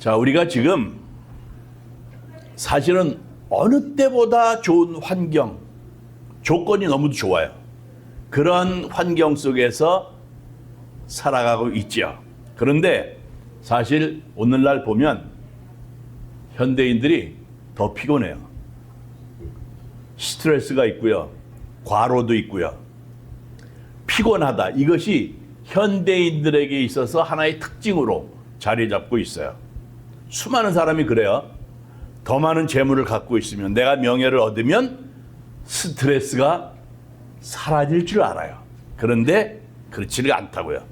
자, 우리가 지금 사실은 어느 때보다 좋은 환경, 조건이 너무 좋아요. 그런 환경 속에서 살아가고 있죠. 그런데 사실 오늘날 보면 현대인들이 더 피곤해요. 스트레스가 있고요. 과로도 있고요. 피곤하다. 이것이 현대인들에게 있어서 하나의 특징으로 자리 잡고 있어요. 수많은 사람이 그래요. 더 많은 재물을 갖고 있으면, 내가 명예를 얻으면 스트레스가 사라질 줄 알아요. 그런데 그렇지는 않다고요.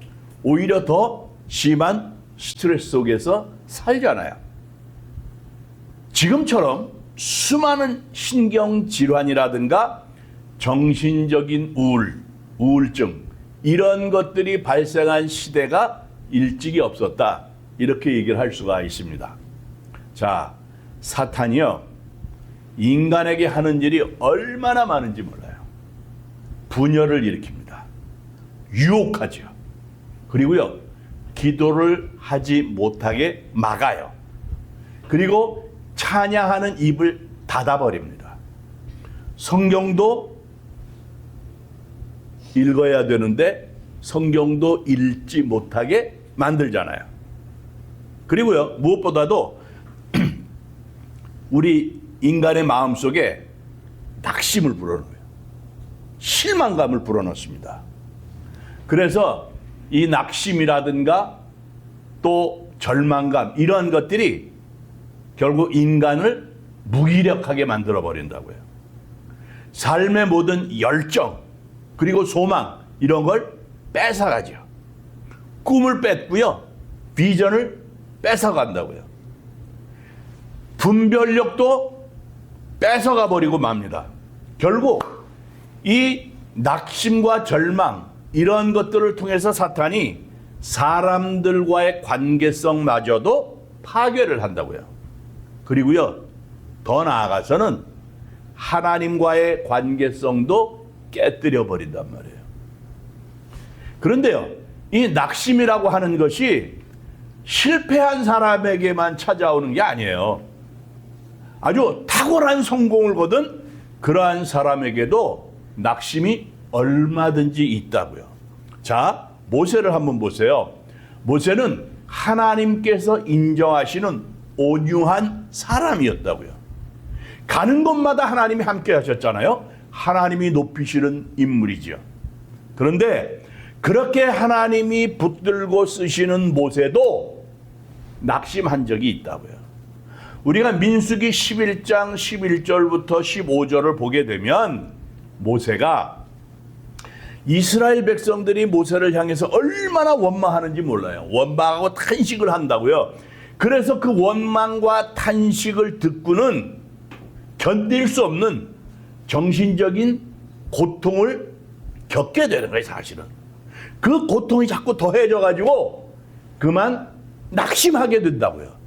오히려 더 심한 스트레스 속에서 살잖아요. 지금처럼 수많은 신경질환이라든가 정신적인 우울증, 이런 것들이 발생한 시대가 일찍이 없었다. 이렇게 얘기를 할 수가 있습니다. 자, 사탄이요, 인간에게 하는 일이 얼마나 많은지 몰라요. 분열을 일으킵니다. 유혹하죠. 그리고요, 기도를 하지 못하게 막아요. 그리고 찬양하는 입을 닫아버립니다. 성경도 읽어야 되는데 성경도 읽지 못하게 만들잖아요. 그리고요, 무엇보다도 우리 인간의 마음속에 낙심을 불어넣어요. 실망감을 불어넣습니다. 그래서 이 낙심이라든가 또 절망감, 이런 것들이 결국 인간을 무기력하게 만들어 버린다고요. 삶의 모든 열정, 그리고 소망, 이런 걸 뺏어가죠. 꿈을 뺏고요, 비전을 뺏어간다고요. 분별력도 뺏어가 버리고 맙니다. 결국 이 낙심과 절망, 이런 것들을 통해서 사탄이 사람들과의 관계성마저도 파괴를 한다고요. 그리고요, 더 나아가서는 하나님과의 관계성도 깨뜨려 버린단 말이에요. 그런데요, 이 낙심이라고 하는 것이 실패한 사람에게만 찾아오는 게 아니에요. 아주 탁월한 성공을 거둔 그러한 사람에게도 낙심이 얼마든지 있다고요. 자, 모세를 한번 보세요. 모세는 하나님께서 인정하시는 온유한 사람이었다고요. 가는 곳마다 하나님이 함께 하셨잖아요. 하나님이 높이시는 인물이죠. 그런데 그렇게 하나님이 붙들고 쓰시는 모세도 낙심한 적이 있다고요. 우리가 민수기 11장 11절부터 15절을 보게 되면 모세가, 이스라엘 백성들이 모세를 향해서 얼마나 원망하는지 몰라요. 원망하고 탄식을 한다고요. 그래서 그 원망과 탄식을 듣고는 견딜 수 없는 정신적인 고통을 겪게 되는 거예요, 사실은. 그 고통이 자꾸 더해져 가지고 그만 낙심하게 된다고요.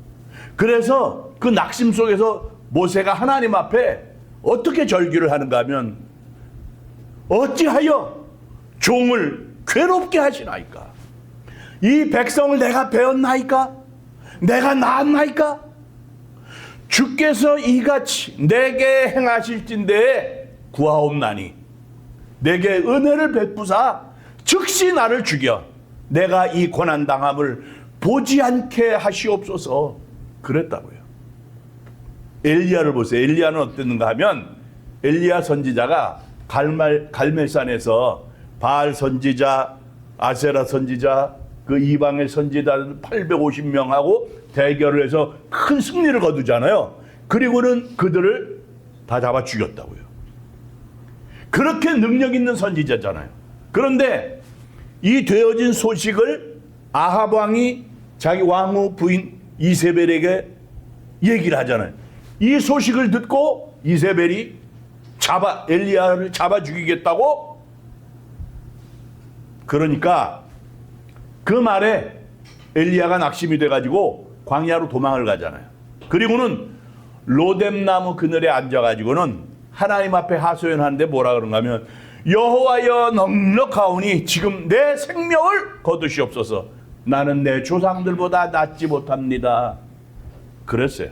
그래서 그 낙심 속에서 모세가 하나님 앞에 어떻게 절규를 하는가 하면, 어찌하여 종을 괴롭게 하시나이까? 이 백성을 내가 배웠나이까? 내가 낳았나이까? 주께서 이같이 내게 행하실진대에 구하옵나니 내게 은혜를 베푸사 즉시 나를 죽여 내가 이 고난당함을 보지 않게 하시옵소서. 그랬다고요. 엘리야를 보세요. 엘리야는 어땠는가 하면, 엘리야 선지자가 갈멜산에서 바알 선지자, 아세라 선지자, 그 이방의 선지자 850명하고 대결을 해서 큰 승리를 거두잖아요. 그리고는 그들을 다 잡아 죽였다고요. 그렇게 능력 있는 선지자잖아요. 그런데 이 되어진 소식을 아합 왕이 자기 왕후 부인 이세벨에게 얘기를 하잖아요. 이 소식을 듣고 이세벨이 엘리야를 잡아 죽이겠다고. 그러니까 그 말에 엘리야가 낙심이 돼가지고 광야로 도망을 가잖아요. 그리고는 로뎀나무 그늘에 앉아가지고는 하나님 앞에 하소연하는데 뭐라 그런가 하면, 여호와여 넉넉하오니 지금 내 생명을 거두시옵소서. 나는 내 조상들보다 낫지 못합니다. 그랬어요.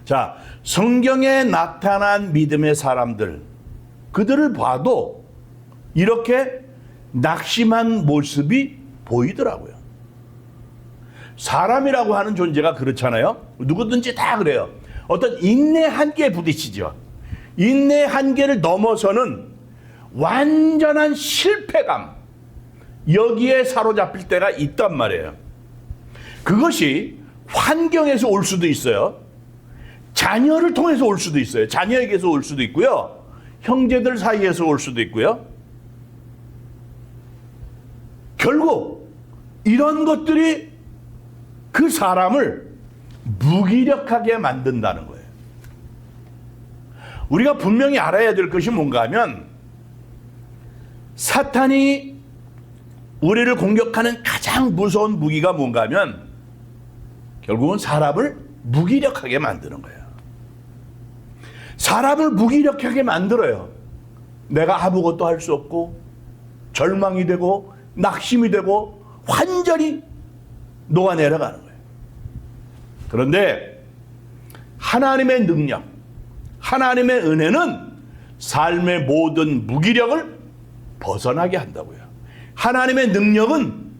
자, 성경에 나타난 믿음의 사람들, 그들을 봐도 이렇게 낙심한 모습이 보이더라고요. 사람이라고 하는 존재가 그렇잖아요. 누구든지 다 그래요. 어떤 인내 한계에 부딪히죠. 인내 한계를 넘어서는 완전한 실패감, 여기에 사로잡힐 때가 있단 말이에요. 그것이 환경에서 올 수도 있어요. 자녀를 통해서 올 수도 있어요. 자녀에게서 올 수도 있고요. 형제들 사이에서 올 수도 있고요. 결국 이런 것들이 그 사람을 무기력하게 만든다는 거예요. 우리가 분명히 알아야 될 것이 뭔가 하면 사탄이 우리를 공격하는 가장 무서운 무기가 뭔가 하면 결국은 사람을 무기력하게 만드는 거예요. 사람을 무기력하게 만들어요. 내가 아무것도 할 수 없고 절망이 되고 낙심이 되고 완전히 녹아내려가는 거예요. 그런데 하나님의 능력, 하나님의 은혜는 삶의 모든 무기력을 벗어나게 한다고요. 하나님의 능력은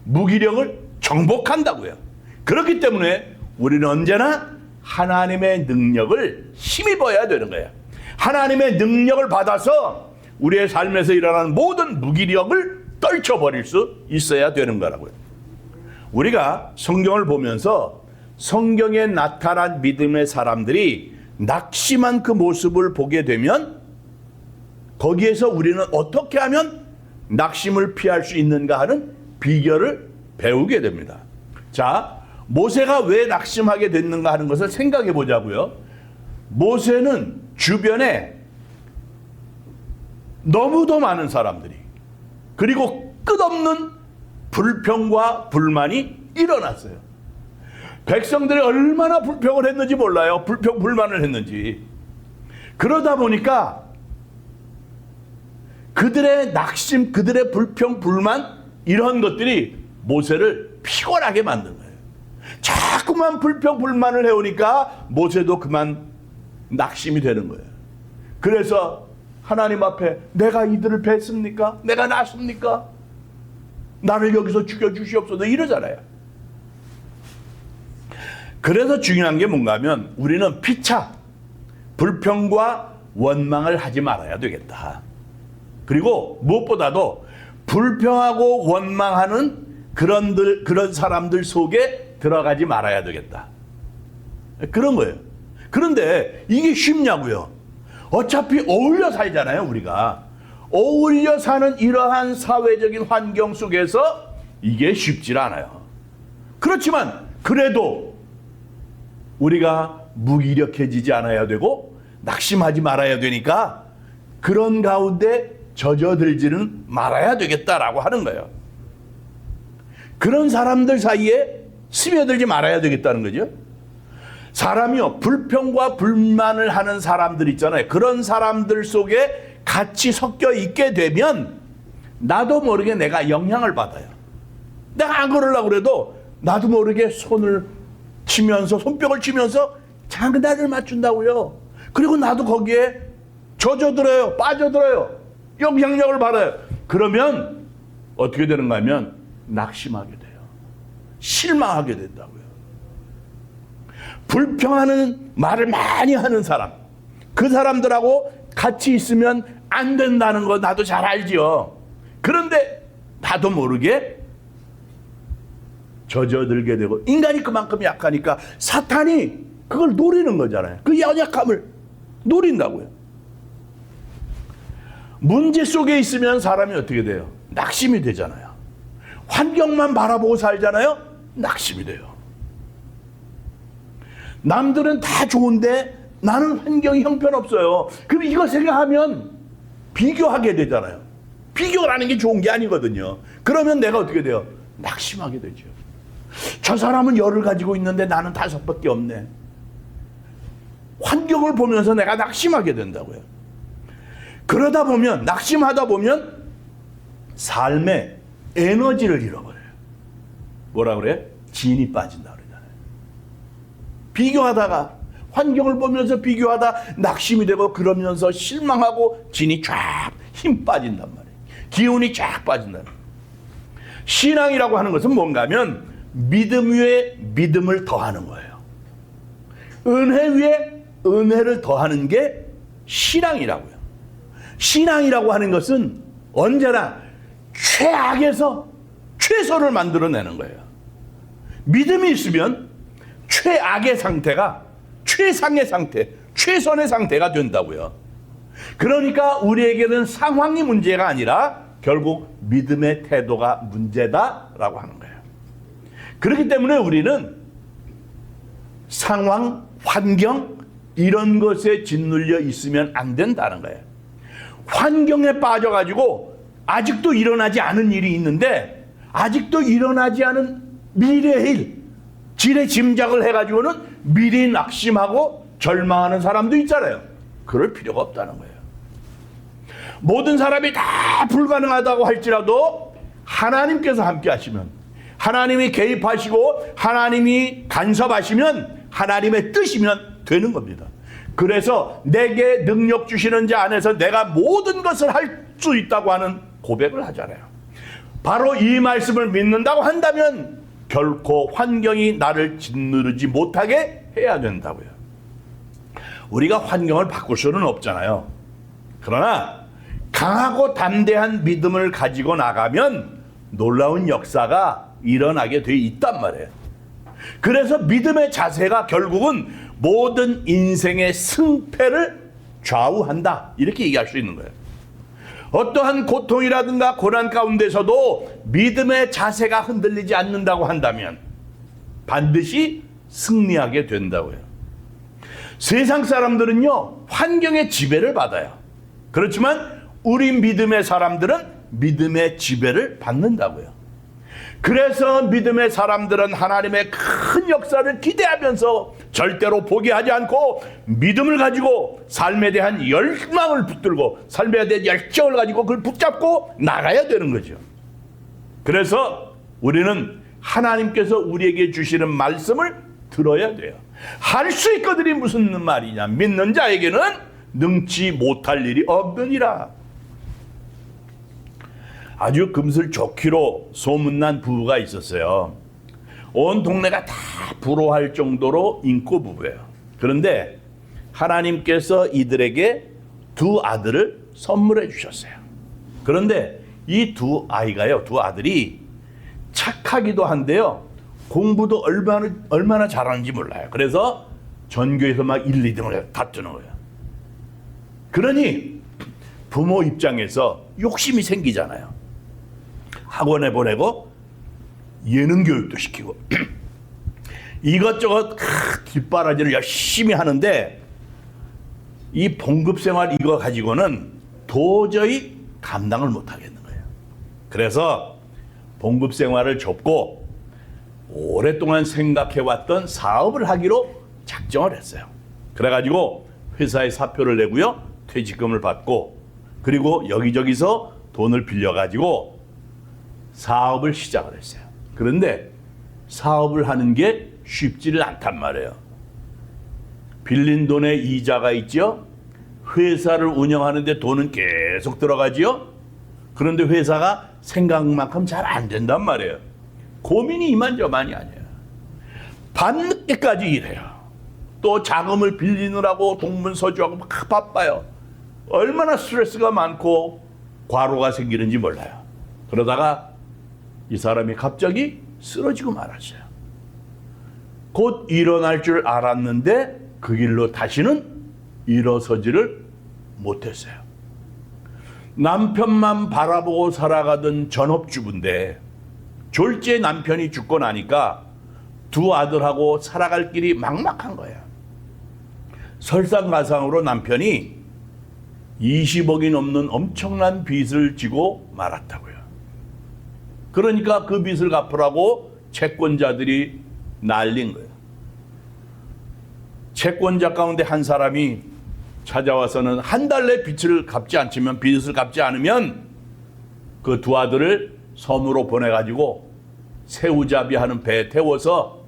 무기력을 정복한다고요. 그렇기 때문에 우리는 언제나 하나님의 능력을 힘입어야 되는 거예요. 하나님의 능력을 받아서 우리의 삶에서 일어나는 모든 무기력을 떨쳐버릴 수 있어야 되는 거라고요. 우리가 성경을 보면서 성경에 나타난 믿음의 사람들이 낙심한 그 모습을 보게 되면 거기에서 우리는 어떻게 하면 낙심을 피할 수 있는가 하는 비결을 배우게 됩니다. 자, 모세가 왜 낙심하게 됐는가 하는 것을 생각해 보자고요. 모세는 주변에 너무도 많은 사람들이, 그리고 끝없는 불평과 불만이 일어났어요. 백성들이 얼마나 불평을 했는지 몰라요. 불평, 불만을 했는지. 그러다 보니까 그들의 낙심, 그들의 불평, 불만, 이런 것들이 모세를 피곤하게 만든 거예요. 자꾸만 불평, 불만을 해오니까 모세도 그만 낙심이 되는 거예요. 그래서 하나님 앞에 내가 이들을 뵀습니까? 내가 났습니까? 나를 여기서 죽여주시옵소서 이러잖아요. 그래서 중요한 게 뭔가 하면 우리는 피차 불평과 원망을 하지 말아야 되겠다. 그리고 무엇보다도 불평하고 원망하는 그런 사람들 속에 들어가지 말아야 되겠다. 그런 거예요. 그런데 이게 쉽냐고요. 어차피 어울려 살잖아요, 우리가. 어울려 사는 이러한 사회적인 환경 속에서 이게 쉽지 않아요. 그렇지만 그래도 우리가 무기력해지지 않아야 되고 낙심하지 말아야 되니까 그런 가운데 젖어들지는 말아야 되겠다라고 하는 거예요. 그런 사람들 사이에 스며들지 말아야 되겠다는 거죠. 사람이요, 불평과 불만을 하는 사람들 있잖아요. 그런 사람들 속에 같이 섞여 있게 되면 나도 모르게 내가 영향을 받아요. 내가 안 그러려고 그래도 나도 모르게 손을 치면서, 손뼉을 치면서 장단을 맞춘다고요. 그리고 나도 거기에 젖어들어요. 빠져들어요. 영향력을 받아요. 그러면 어떻게 되는가 하면 낙심하게 돼요. 실망하게 된다고요. 불평하는 말을 많이 하는 사람, 그 사람들하고 같이 있으면 안 된다는 거 나도 잘 알지요. 그런데 나도 모르게 젖어들게 되고, 인간이 그만큼 약하니까 사탄이 그걸 노리는 거잖아요. 그 연약함을 노린다고요. 문제 속에 있으면 사람이 어떻게 돼요? 낙심이 되잖아요. 환경만 바라보고 살잖아요. 낙심이 돼요. 남들은 다 좋은데 나는 환경이 형편없어요. 그럼 이거 생각하면 비교하게 되잖아요. 비교라는 게 좋은 게 아니거든요. 그러면 내가 어떻게 돼요? 낙심하게 되죠. 저 사람은 열을 가지고 있는데 나는 5밖에 없네. 환경을 보면서 내가 낙심하게 된다고요. 그러다 보면, 낙심하다 보면 삶의 에너지를 잃어버려요. 뭐라 그래? 진이 빠진다 그러잖아요. 비교하다가 환경을 보면서 비교하다 낙심이 되고 그러면서 실망하고 진이 쫙 힘 빠진단 말이에요. 기운이 쫙 빠진다는 거예요. 신앙이라고 하는 것은 뭔가 하면 믿음 위에 믿음을 더하는 거예요. 은혜 위에 은혜를 더하는 게 신앙이라고요. 신앙이라고 하는 것은 언제나 최악에서 최선을 만들어내는 거예요. 믿음이 있으면 최악의 상태가 최상의 상태, 최선의 상태가 된다고요. 그러니까 우리에게는 상황이 문제가 아니라 결국 믿음의 태도가 문제다라고 하는 거예요. 그렇기 때문에 우리는 상황, 환경 이런 것에 짓눌려 있으면 안 된다는 거예요. 환경에 빠져가지고 아직도 일어나지 않은 일이 있는데 아직도 일어나지 않은 미래의 일, 지레 짐작을 해가지고는 미리 낙심하고 절망하는 사람도 있잖아요. 그럴 필요가 없다는 거예요. 모든 사람이 다 불가능하다고 할지라도 하나님께서 함께 하시면, 하나님이 개입하시고 하나님이 간섭하시면 하나님의 뜻이면 되는 겁니다. 그래서 내게 능력 주시는 자 안에서 내가 모든 것을 할 수 있다고 하는 고백을 하잖아요. 바로 이 말씀을 믿는다고 한다면 결코 환경이 나를 짓누르지 못하게 해야 된다고요. 우리가 환경을 바꿀 수는 없잖아요. 그러나 강하고 담대한 믿음을 가지고 나가면 놀라운 역사가 일어나게 돼 있단 말이에요. 그래서 믿음의 자세가 결국은 모든 인생의 승패를 좌우한다, 이렇게 얘기할 수 있는 거예요. 어떠한 고통이라든가 고난 가운데서도 믿음의 자세가 흔들리지 않는다고 한다면 반드시 승리하게 된다고요. 세상 사람들은요, 환경의 지배를 받아요. 그렇지만 우리 믿음의 사람들은 믿음의 지배를 받는다고요. 그래서 믿음의 사람들은 하나님의 큰 역사를 기대하면서 절대로 포기하지 않고 믿음을 가지고 삶에 대한 열망을 붙들고 삶에 대한 열정을 가지고 그걸 붙잡고 나가야 되는 거죠. 그래서 우리는 하나님께서 우리에게 주시는 말씀을 들어야 돼요. 할 수 있거든이 무슨 말이냐. 믿는 자에게는 능치 못할 일이 없느니라. 아주 금슬 좋기로 소문난 부부가 있었어요. 온 동네가 다 부러워할 정도로 인고 부부예요. 그런데 하나님께서 이들에게 두 아들을 선물해 주셨어요. 그런데 이 두 아이가요, 두 아들이 착하기도 한데요, 공부도 얼마나 잘하는지 몰라요. 그래서 전교에서 막 1, 2등을 다투는 거예요. 그러니 부모 입장에서 욕심이 생기잖아요. 학원에 보내고 예능 교육도 시키고 이것저것 뒷바라지를 열심히 하는데 이 봉급생활 이거 가지고는 도저히 감당을 못 하겠는 거예요. 그래서 봉급생활을 접고 오랫동안 생각해왔던 사업을 하기로 작정을 했어요. 그래가지고 회사에 사표를 내고요, 퇴직금을 받고, 그리고 여기저기서 돈을 빌려가지고 사업을 시작을 했어요. 그런데 사업을 하는 게 쉽지를 않단 말이에요. 빌린 돈에 이자가 있죠. 회사를 운영하는데 돈은 계속 들어가지요. 그런데 회사가 생각만큼 잘 안 된단 말이에요. 고민이 이만저만이 아니에요. 밤늦게까지 일해요. 또 자금을 빌리느라고 동문서주하고 막 바빠요. 얼마나 스트레스가 많고 과로가 생기는지 몰라요. 그러다가 이 사람이 갑자기 쓰러지고 말았어요. 곧 일어날 줄 알았는데 그 길로 다시는 일어서지를 못했어요. 남편만 바라보고 살아가던 전업주부인데 졸지에 남편이 죽고 나니까 두 아들하고 살아갈 길이 막막한 거예요. 설상가상으로 남편이 20억이 넘는 엄청난 빚을 지고 말았다고요. 그러니까 그 빚을 갚으라고 채권자들이 난린 거예요. 채권자 가운데 한 사람이 찾아와서는 한 달 내 빚을 갚지 않으면 그 두 아들을 섬으로 보내가지고 새우잡이 하는 배에 태워서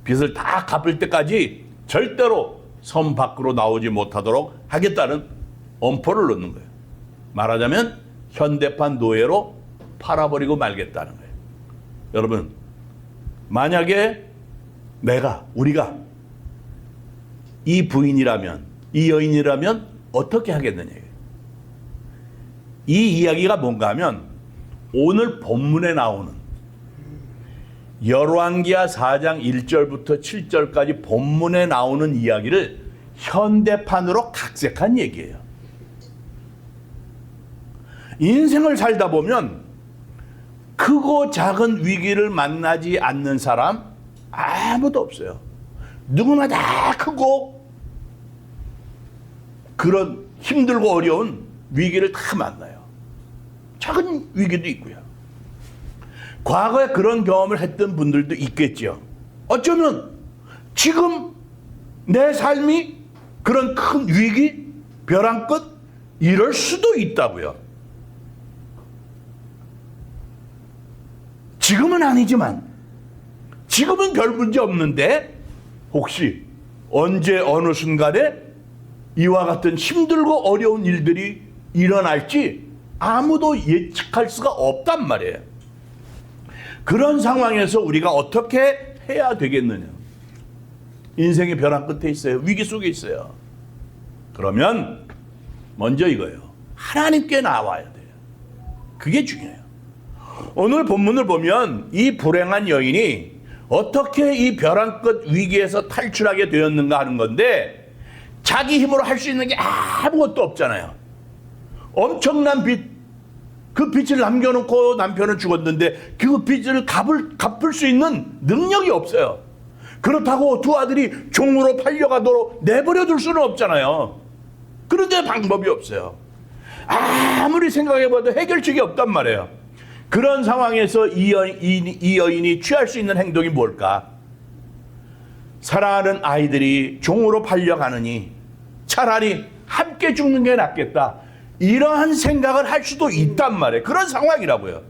빚을 다 갚을 때까지 절대로 섬 밖으로 나오지 못하도록 하겠다는 엄포를 놓는 거예요. 말하자면 현대판 노예로 팔아버리고 말겠다는 거예요. 여러분, 만약에 우리가 이 부인이라면, 이 여인이라면 어떻게 하겠느냐. 이 이야기가 뭔가 하면 오늘 본문에 나오는 열왕기하 4장 1절부터 7절까지 본문에 나오는 이야기를 현대판으로 각색한 얘기예요. 인생을 살다 보면 크고 작은 위기를 만나지 않는 사람 아무도 없어요. 누구나 다 크고 그런 힘들고 어려운 위기를 다 만나요. 작은 위기도 있고요. 과거에 그런 경험을 했던 분들도 있겠죠. 어쩌면 지금 내 삶이 그런 큰 위기, 벼랑 끝 이럴 수도 있다고요. 지금은 아니지만, 지금은 별 문제 없는데 혹시 언제 어느 순간에 이와 같은 힘들고 어려운 일들이 일어날지 아무도 예측할 수가 없단 말이에요. 그런 상황에서 우리가 어떻게 해야 되겠느냐. 인생의 벼랑 끝에 있어요. 위기 속에 있어요. 그러면 먼저 이거예요. 하나님께 나와야 돼요. 그게 중요해요. 오늘 본문을 보면 이 불행한 여인이 어떻게 이 벼랑 끝 위기에서 탈출하게 되었는가 하는 건데, 자기 힘으로 할 수 있는 게 아무것도 없잖아요. 엄청난 빚, 그 빚을 남겨놓고 남편은 죽었는데 그 빚을 갚을 수 있는 능력이 없어요. 그렇다고 두 아들이 종으로 팔려가도록 내버려둘 수는 없잖아요. 그런데 방법이 없어요. 아무리 생각해봐도 해결책이 없단 말이에요. 그런 상황에서 이 여인이 취할 수 있는 행동이 뭘까? 사랑하는 아이들이 종으로 팔려가느니 차라리 함께 죽는 게 낫겠다. 이러한 생각을 할 수도 있단 말이에요. 그런 상황이라고요.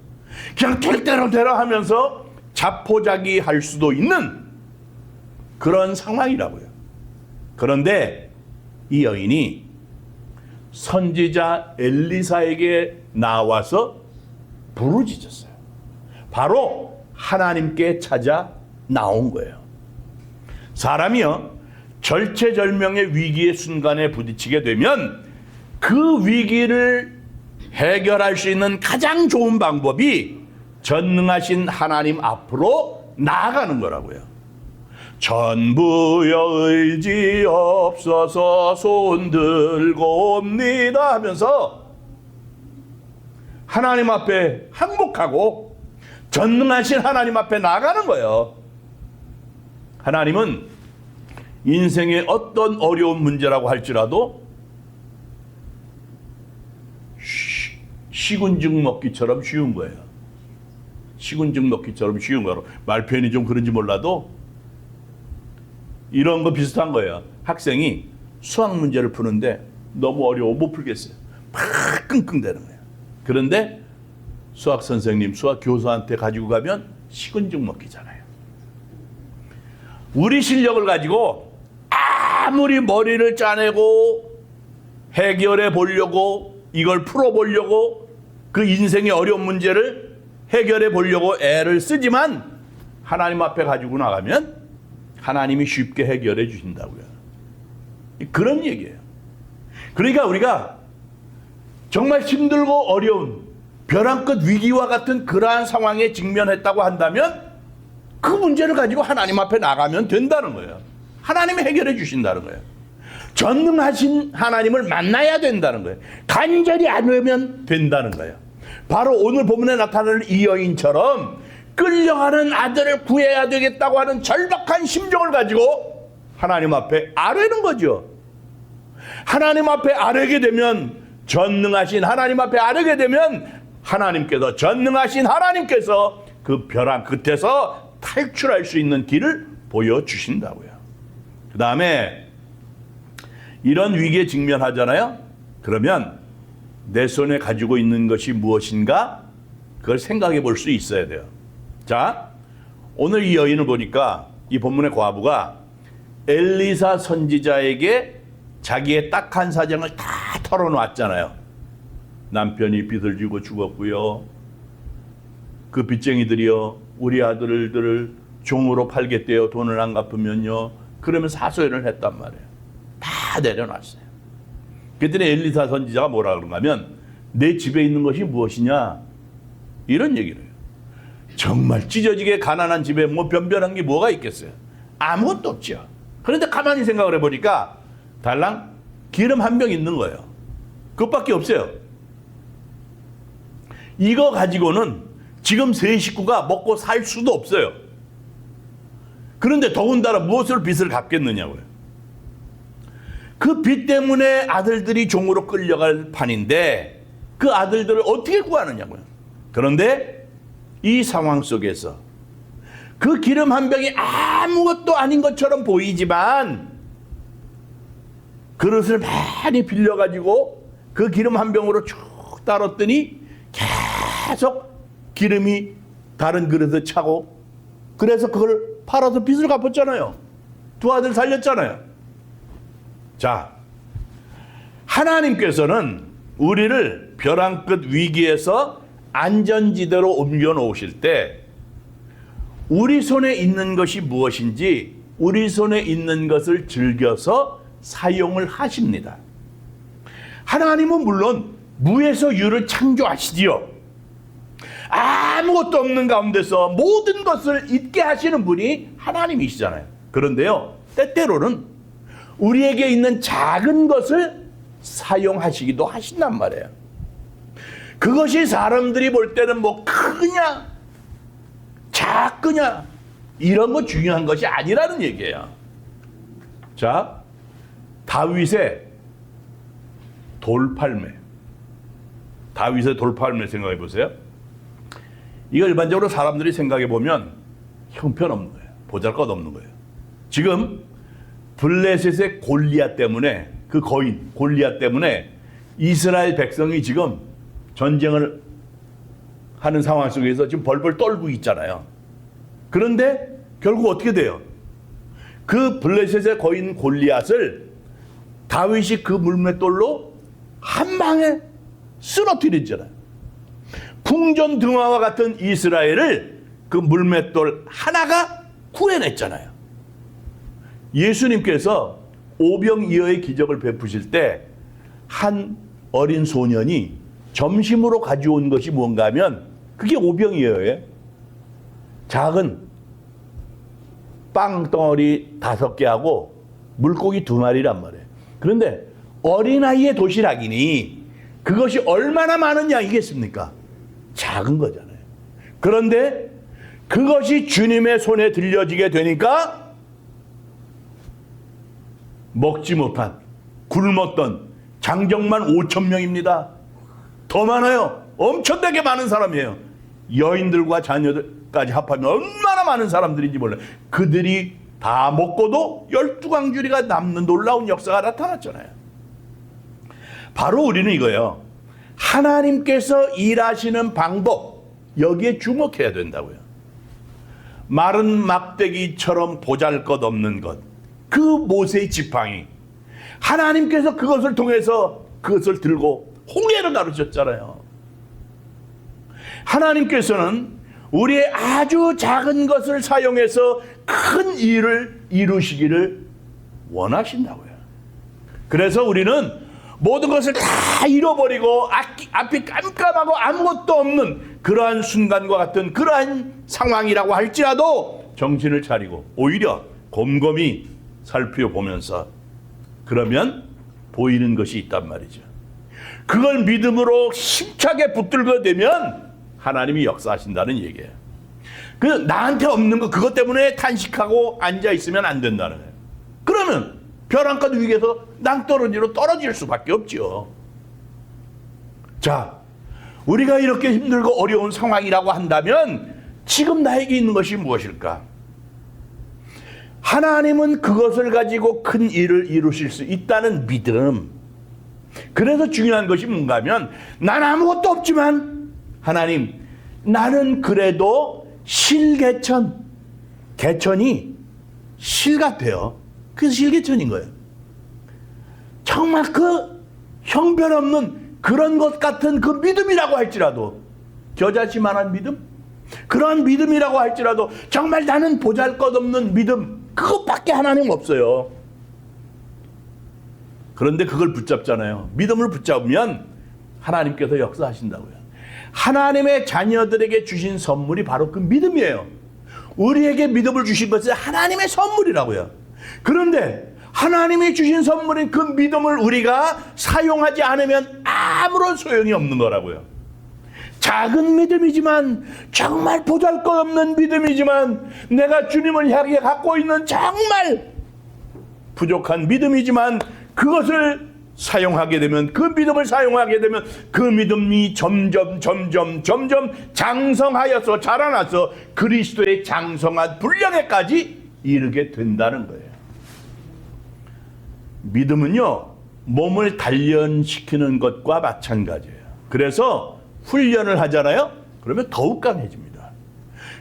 그냥 될 대로 되라 하면서 자포자기 할 수도 있는 그런 상황이라고요. 그런데 이 여인이 선지자 엘리사에게 나와서 부르짖었어요. 바로 하나님께 찾아 나온 거예요. 사람이요, 절체절명의 위기의 순간에 부딪히게 되면 그 위기를 해결할 수 있는 가장 좋은 방법이 전능하신 하나님 앞으로 나아가는 거라고요. 전부여 의지없어서 손들고 옵니다 하면서 하나님 앞에 항복하고 전능하신 하나님 앞에 나아가는 거예요. 하나님은 인생의 어떤 어려운 문제라고 할지라도 시군죽 먹기처럼 쉬운 거예요. 시군죽 먹기처럼 쉬운 거예요. 말 표현이 좀 그런지 몰라도 이런 거 비슷한 거예요. 학생이 수학 문제를 푸는데 너무 어려워 못 풀겠어요. 막 끙끙대는 거예요. 그런데 수학 선생님, 수학 교수한테 가지고 가면 시군죽 먹기잖아요. 우리 실력을 가지고 아무리 머리를 짜내고 해결해 보려고, 이걸 풀어 보려고, 그 인생의 어려운 문제를 해결해 보려고 애를 쓰지만 하나님 앞에 가지고 나가면 하나님이 쉽게 해결해 주신다고요. 그런 얘기예요. 그러니까 우리가 정말 힘들고 어려운 벼랑 끝 위기와 같은 그러한 상황에 직면했다고 한다면 그 문제를 가지고 하나님 앞에 나가면 된다는 거예요. 하나님이 해결해 주신다는 거예요. 전능하신 하나님을 만나야 된다는 거예요. 간절히 안으면 된다는 거예요. 바로 오늘 본문에 나타나는 이 여인처럼 끌려가는 아들을 구해야 되겠다고 하는 절박한 심정을 가지고 하나님 앞에 아뢰는 거죠. 하나님 앞에 아뢰게 되면, 전능하신 하나님 앞에 아뢰게 되면 하나님께서, 전능하신 하나님께서 그 벼랑 끝에서 탈출할 수 있는 길을 보여주신다고요. 그 다음에 이런 위기에 직면하잖아요. 그러면 내 손에 가지고 있는 것이 무엇인가? 그걸 생각해 볼 수 있어야 돼요. 자, 오늘 이 여인을 보니까 이 본문의 과부가 엘리사 선지자에게 자기의 딱한 사정을 다 털어놨잖아요. 남편이 빚을 지고 죽었고요. 그 빚쟁이들이요, 우리 아들들을 종으로 팔겠대요. 돈을 안 갚으면요. 그러면서 하소연을 했단 말이에요. 다 내려놨어요. 그랬더니 엘리사 선지자가 뭐라 그런가 하면, 내 집에 있는 것이 무엇이냐? 이런 얘기를 해요. 정말 찢어지게 가난한 집에 뭐 변변한 게 뭐가 있겠어요? 아무것도 없죠. 그런데 가만히 생각을 해보니까 달랑 기름 한 병 있는 거예요. 그것밖에 없어요. 이거 가지고는 지금 세 식구가 먹고 살 수도 없어요. 그런데 더군다나 무엇을 빚을 갚겠느냐고요. 그 빚 때문에 아들들이 종으로 끌려갈 판인데 그 아들들을 어떻게 구하느냐고요. 그런데 이 상황 속에서 그 기름 한 병이 아무것도 아닌 것처럼 보이지만 그릇을 많이 빌려가지고 그 기름 한 병으로 쭉 따랐더니 계속 기름이 다른 그릇에 차고, 그래서 그걸 팔아서 빚을 갚았잖아요. 두 아들 살렸잖아요. 자, 하나님께서는 우리를 벼랑 끝 위기에서 안전지대로 옮겨 놓으실 때 우리 손에 있는 것이 무엇인지 우리 손에 있는 것을 즐겨서 사용을 하십니다. 하나님은 물론 무에서 유를 창조하시지요. 아무것도 없는 가운데서 모든 것을 있게 하시는 분이 하나님이시잖아요. 그런데요, 때때로는 우리에게 있는 작은 것을 사용하시기도 하신단 말이에요. 그것이 사람들이 볼 때는 뭐 크냐 작으냐 이런 거 중요한 것이 아니라는 얘기예요. 자, 다윗의 돌팔매. 다윗의 돌팔매 생각해 보세요. 이거 일반적으로 사람들이 생각해 보면 형편없는 거예요. 보잘것없는 거예요. 지금 블레셋의 골리앗 때문에, 그 거인 골리앗 때문에 이스라엘 백성이 지금 전쟁을 하는 상황 속에서 지금 벌벌 떨고 있잖아요. 그런데 결국 어떻게 돼요? 그 블레셋의 거인 골리앗을 다윗이 그 물맷돌로 한 방에 쓰러뜨렸잖아요. 풍전등화와 같은 이스라엘을 그 물맷돌 하나가 구해냈잖아요. 예수님께서 오병이어의 기적을 베푸실 때 한 어린 소년이 점심으로 가져온 것이 뭔가 하면 그게 오병이어예요. 작은 빵 덩어리 5개하고 물고기 2마리란 말이에요. 그런데 어린아이의 도시락이니 그것이 얼마나 많은 양이겠습니까? 작은 거잖아요. 그런데 그것이 주님의 손에 들려지게 되니까 먹지 못한, 굶었던 장정만 5,000명입니다. 더 많아요. 엄청나게 많은 사람이에요. 여인들과 자녀들까지 합하면 얼마나 많은 사람들인지 몰라요. 그들이 다 먹고도 12광주리가 남는 놀라운 역사가 나타났잖아요. 바로 우리는 이거예요. 하나님께서 일하시는 방법, 여기에 주목해야 된다고요. 마른 막대기처럼 보잘것없는 것, 그 모세의 지팡이, 하나님께서 그것을 통해서 그것을 들고 홍해로 나르셨잖아요. 하나님께서는 우리의 아주 작은 것을 사용해서 큰 일을 이루시기를 원하신다고요. 그래서 우리는 모든 것을 다 잃어버리고 앞이 깜깜하고 아무것도 없는 그러한 순간과 같은 그러한 상황이라고 할지라도 정신을 차리고 오히려 곰곰이 살펴보면서 그러면 보이는 것이 있단 말이죠. 그걸 믿음으로 힘차게 붙들게 되면 하나님이 역사하신다는 얘기예요. 그 나한테 없는 거 그것 때문에 탄식하고 앉아 있으면 안 된다는 거예요. 그러면 벼랑끝 위에서 낭떠러지로 떨어질 수밖에 없죠. 자, 우리가 이렇게 힘들고 어려운 상황이라고 한다면 지금 나에게 있는 것이 무엇일까? 하나님은 그것을 가지고 큰 일을 이루실 수 있다는 믿음. 그래서 중요한 것이 뭔가 하면 난 아무것도 없지만 하나님, 나는 그래도 실개천, 개천이 실 같아요. 그래서 실개천인 거예요. 정말 그 형편없는 그런 것 같은 그 믿음이라고 할지라도, 겨자씨만한 믿음? 그런 믿음이라고 할지라도 정말 나는 보잘것없는 믿음, 그것밖에 하나님 없어요. 그런데 그걸 붙잡잖아요. 믿음을 붙잡으면 하나님께서 역사하신다고요. 하나님의 자녀들에게 주신 선물이 바로 그 믿음이에요. 우리에게 믿음을 주신 것은 하나님의 선물이라고요. 그런데 하나님이 주신 선물인 그 믿음을 우리가 사용하지 않으면 아무런 소용이 없는 거라고요. 작은 믿음이지만, 정말 보잘것없는 믿음이지만, 내가 주님을 향해 갖고 있는 정말 부족한 믿음이지만, 그것을 사용하게 되면, 그 믿음을 사용하게 되면 그 믿음이 점점 장성하여서 자라나서 그리스도의 장성한 분량에까지 이르게 된다는 거예요. 믿음은요, 몸을 단련시키는 것과 마찬가지예요. 그래서 훈련을 하잖아요. 그러면 더욱 강해집니다.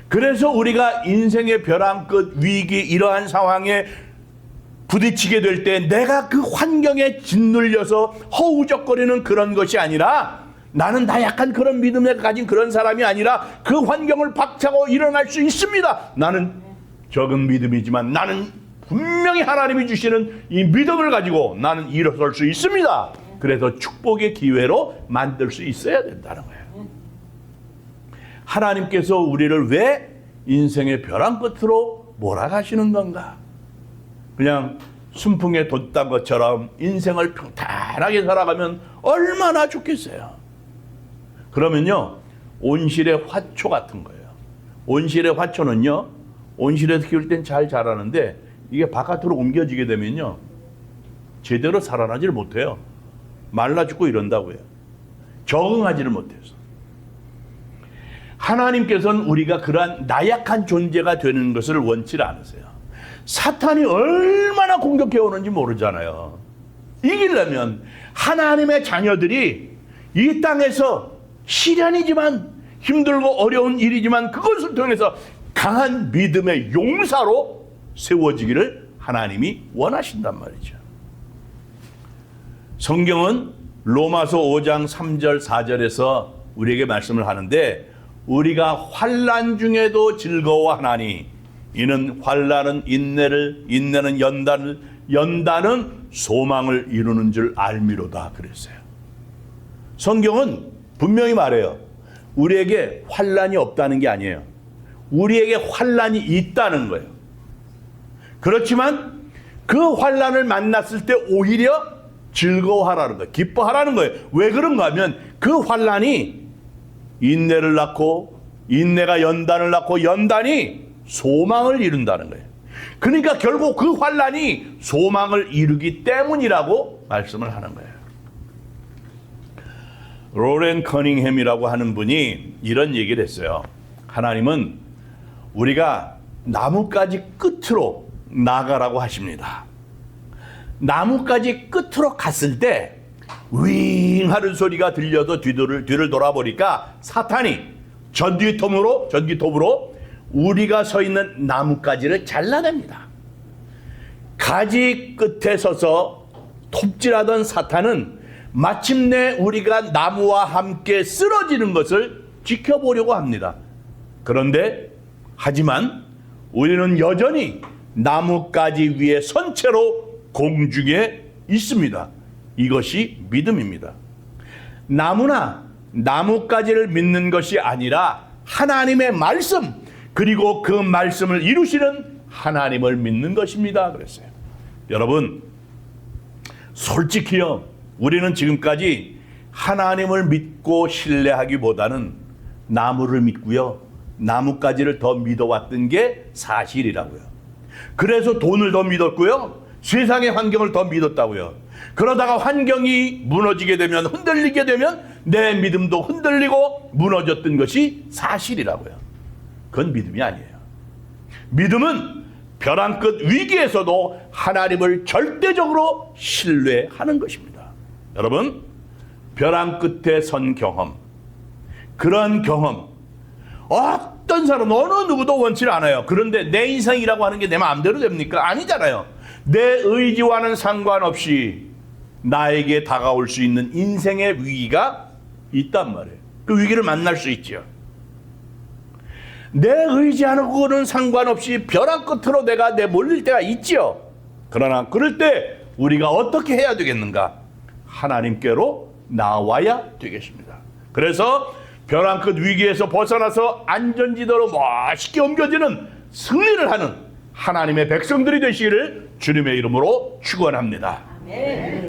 그래서 우리가 인생의 벼랑 끝 위기, 이러한 상황에 부딪히게 될 때 내가 그 환경에 짓눌려서 허우적거리는 그런 것이 아니라, 나는 나약한 그런 믿음을 가진 그런 사람이 아니라 그 환경을 박차고 일어날 수 있습니다. 나는 적은 믿음이지만 나는 분명히 하나님이 주시는 이 믿음을 가지고 나는 일어설 수 있습니다. 그래서 축복의 기회로 만들 수 있어야 된다는 거예요. 하나님께서 우리를 왜 인생의 벼랑 끝으로 몰아가시는 건가? 그냥 순풍에 돛단 것처럼 인생을 평탄하게 살아가면 얼마나 좋겠어요. 그러면요, 온실의 화초 같은 거예요. 온실의 화초는요, 온실에서 키울 땐 잘 자라는데 이게 바깥으로 옮겨지게 되면요, 제대로 살아나지를 못해요. 말라 죽고 이런다고요. 적응하지를 못해서. 하나님께서는 우리가 그러한 나약한 존재가 되는 것을 원치 않으세요. 사탄이 얼마나 공격해 오는지 모르잖아요. 이기려면 하나님의 자녀들이 이 땅에서 시련이지만, 힘들고 어려운 일이지만 그것을 통해서 강한 믿음의 용사로 세워지기를 하나님이 원하신단 말이죠. 성경은 로마서 5장 3절 4절에서 우리에게 말씀을 하는데, 우리가 환난 중에도 즐거워하나니 이는 환난은 인내를, 인내는 연단을, 연단은 소망을 이루는 줄 알미로다 그랬어요. 성경은 분명히 말해요. 우리에게 환난이 없다는 게 아니에요. 우리에게 환난이 있다는 거예요. 그렇지만 그 환난을 만났을 때 오히려 즐거워하라는 거예요. 기뻐하라는 거예요. 왜 그런가 하면 그 환난이 인내를 낳고, 인내가 연단을 낳고, 연단이 소망을 이룬다는 거예요. 그러니까 결국 그 환난이 소망을 이루기 때문이라고 말씀을 하는 거예요. 로렌 커닝햄이라고 하는 분이 이런 얘기를 했어요. 하나님은 우리가 나뭇가지 끝으로 나가라고 하십니다. 나뭇가지 끝으로 갔을 때 윙 하는 소리가 들려도 뒤를 돌아보니까 사탄이 전기톱으로 우리가 서 있는 나뭇가지를 잘라냅니다. 가지 끝에 서서 톱질하던 사탄은 마침내 우리가 나무와 함께 쓰러지는 것을 지켜보려고 합니다. 그런데 하지만 우리는 여전히 나뭇가지 위에 선 채로 공중에 있습니다. 이것이 믿음입니다. 나무나 나뭇가지를 믿는 것이 아니라 하나님의 말씀, 그리고 그 말씀을 이루시는 하나님을 믿는 것입니다. 그랬어요. 여러분, 솔직히요, 우리는 지금까지 하나님을 믿고 신뢰하기보다는 나무를 믿고요, 나뭇가지를 더 믿어왔던 게 사실이라고요. 그래서 돈을 더 믿었고요, 세상의 환경을 더 믿었다고요. 그러다가 환경이 무너지게 되면, 흔들리게 되면 내 믿음도 흔들리고 무너졌던 것이 사실이라고요. 그건 믿음이 아니에요. 믿음은 벼랑 끝 위기에서도 하나님을 절대적으로 신뢰하는 것입니다. 여러분, 벼랑 끝에 선 경험, 그런 경험, 어떤 사람 어느 누구도 원치를 않아요. 그런데 내 인생이라고 하는 게 내 마음대로 됩니까? 아니잖아요. 내 의지와는 상관없이 나에게 다가올 수 있는 인생의 위기가 있단 말이에요. 그 위기를 만날 수 있죠. 내 의지하고는 상관없이 벼랑 끝으로 내가 내몰릴 때가 있죠. 그러나 그럴 때 우리가 어떻게 해야 되겠는가? 하나님께로 나와야 되겠습니다. 그래서 벼랑 끝 위기에서 벗어나서 안전지대로 멋있게 옮겨지는 승리를 하는 하나님의 백성들이 되시기를 주님의 이름으로 축원합니다.